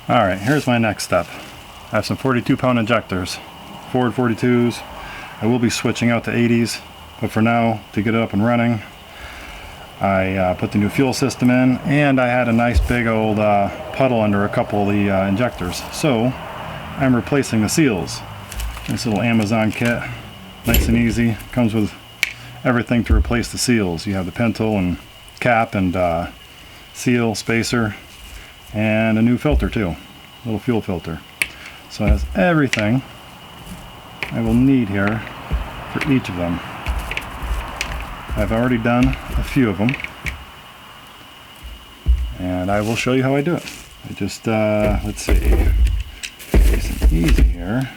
Alright, here's my next step. I have some 42-pound injectors, Ford 42s. I will be switching out to 80s, but for now, to get it up and running, I put the new fuel system in, and I had a nice big old puddle under a couple of the injectors. So I'm replacing the seals. This little Amazon kit, nice and easy. Comes with everything to replace the seals. You have the pintle and cap and seal, spacer, and a new filter too, a little fuel filter. So it has everything I will need here for each of them. I've already done a few of them, and I will show you how I do it. I just, let's see, nice and easy here.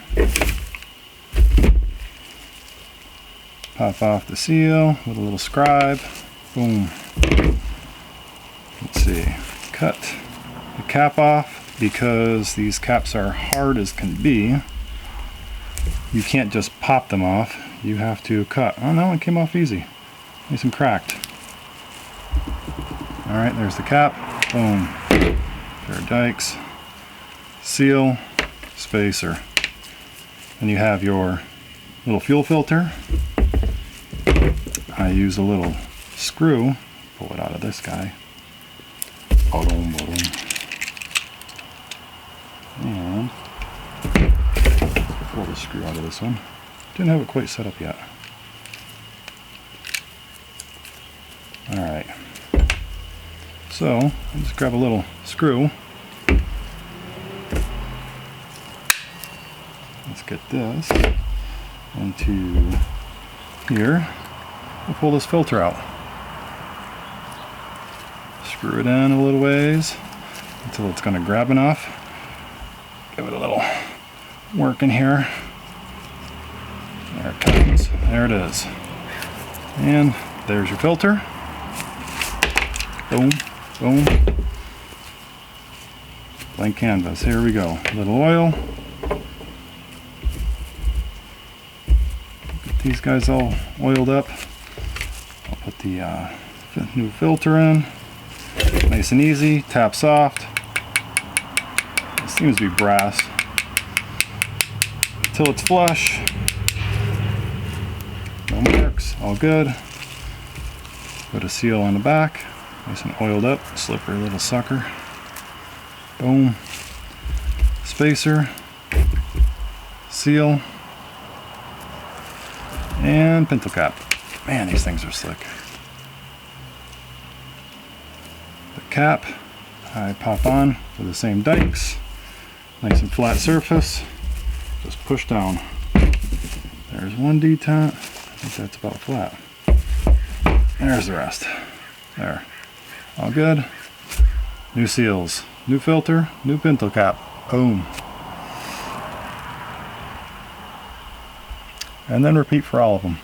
Pop off the seal with a little scribe, boom. Let's see, cut the cap off because these caps are hard as can be. You can't just pop them off, you have to cut. Oh no, it came off easy. Nice and cracked. Alright, there's the cap. Boom. Pair of dikes. Seal. Spacer. And you have your little fuel filter. I use a little screw. Pull it out of this guy. And pull the screw out of this one. Didn't have it quite set up yet. Alright, so I'll just grab a little screw. Let's get this into here. We'll pull this filter out. Screw it in a little ways until it's going to grab enough. Give it a little work in here. There it comes. There it is. And there's your filter. Boom, boom. Blank canvas. Here we go. A little oil. Get these guys all oiled up. I'll put the new filter in. Nice and easy. Tap soft. It seems to be brass. Until it's flush. No marks. All good. Put a seal on the back. Nice and oiled up, slippery little sucker. Boom. Spacer. Seal. And pintle cap. Man, these things are slick. The cap I pop on with the same dikes. Nice and flat surface. Just push down. There's one detent. I think that's about flat. There's the rest. There. All good. New seals. New filter. New pintle cap. Boom. And then repeat for all of them.